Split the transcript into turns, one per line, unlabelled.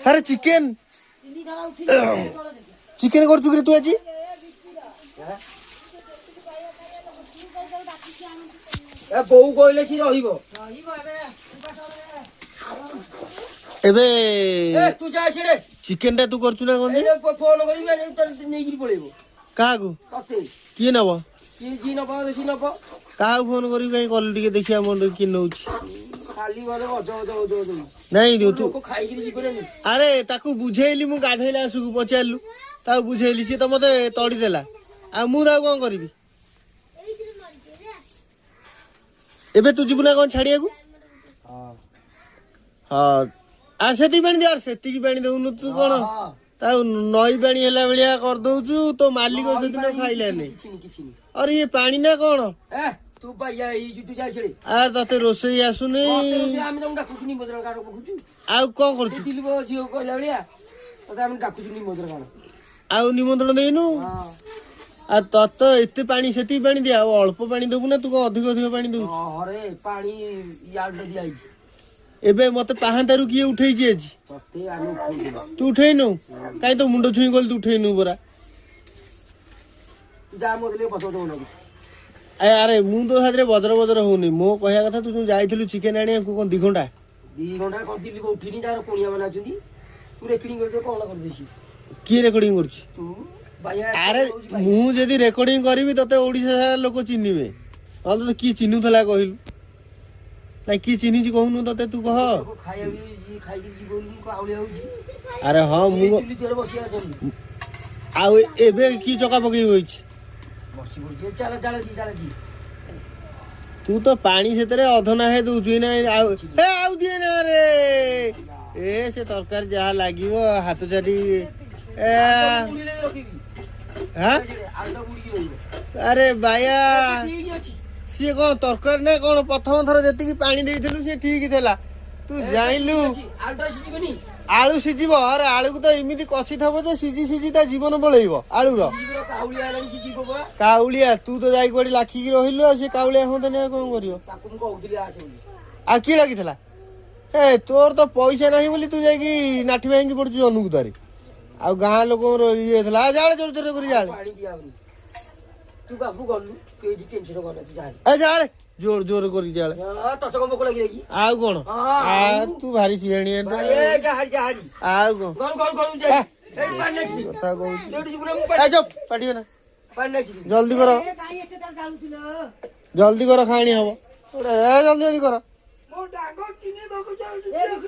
अरे chicken chicken कर चुकी तू आज
बोऊ कहले सी रहिबो
एबे
तू जा सिडे
चिकेन टा तू करछु ना कोन
फोन करी नै गिरी पळेबो
का को
कते
की नबो
की जी नबो देसी नबो
का फोन करी कहीं कॉल टिके देखिया मन की नउछ
खाली वाले ओजो
नहीं दियो तू
को खाई गिरी जिबे नै
अरे ताकू बुझेली मु गाधैला सुकु पचारलु ताकू बुझेली से त मते तोड़ी देला आ मु दा कोन करबी एबे तू जिबुना कोन छाड़िया को
हां
हां आ सेती बणी दे यार सेती की बणी देउनु तू कोन ता नई बणी हैला बलिया कर दउचू तो मालिक सेदिन खाइला नै
किछि
अरे ये पानी ना कोन
ए तू भैया ई जुटू जा सिडे
आ तते रोसई आसुनी
से हम न डाकुनी मदर गारो पखुचू
आ कोन करछु
दिलबो जियो कहला बलिया तो हम डाकुनी मदर गारो
आ निमंत्रण देइनु
हां
आ तत एते पानी सेती पानी दिया अल्प पानी देबु ना तू को अधिक अधिक पानी दउ
अरे पानी याड दिया आई
एबे मते पाहांतारु किए उठै छी आज
तते आनु फुल
तू उठैनु काई तो मुंडो छुई गल तू उठैनु बरा
जा मोदले बसो दो ना
अरे मु तो हादरे बजर बजर होनी मो कहया कथा तू जाइथिलु चिकेन आनिया को कोन 2 घंटा
2 घंटा कर दिली उठिनी जा कोणिया बना चुदी तू रेकर्डिंग करते कोन कर देसी
की रेकॉर्डिंग करछि
तू भैया
अरे मु जदी रेकॉर्डिंग करबी तते ओडिसा सारा लोक चिन्हिबे हल तो की चिन्हुथला कहिलु ना की चिन्हि छी कहनु तते तू कह
खाया भी जी खाई जी बोलू को आवले होजी
अरे हां मु
चुली देर बसिया जल्दी
आ एबे की चका पकई होई छी
बसी बोल चला जी
तू तो पानी सेतरे अधना है दउ जुई ना आउ दिए ना रे ए से तरकार जहा लागिवो हाथ चाटी ए
बुड़ी ले रखीबी
हां
आलदा बुड़ी की रहिबो
अरे बाया
ठीक अछि
सी कोन तरकार ने कोन प्रथम थर जति की पानी देइथिलु से ठीक थिला तू जाइलु
आलदा सिजिबनी
आलू सिजिबो अरे आलू को तो इमिति कसी थबो जे सिजी ता जीवन बळैबो आलू रो
जीवरो काउलिया लानी सिजिबो बा
काउलिया तू तो जाई कोडी लाखी की रहिलु आ से काउलिया होते ने कोन करियो
ताकू को कहउतिले आसे बोली
आ की लागिथला ए तोर तो पैसा नहीं बोली तू जाई की नाठी भांगी पड़छु अनुक तारी आ गां लोक रो ये थला जाळे जोर जोर करी जाळे
पानी दियाबनी तू बाबू गलु के टेंशन गला तू जा
ए जाळे जोर जोर करी जाळे
हां तस को बको लागि रही
आउ कोन आ तू भारी सियाणी
ए जहाज
आउ कोन
गन जा ए पानी नछि
कथा कहू
लेडी जीवन
ए चुप पाटियो ना
पानी नछि
जल्दी करो
काई एते तार गालुतिलो
जल्दी करो खाणी हबो ए जल्दी जल्दी करो
मो डागो चिनी बको जाउ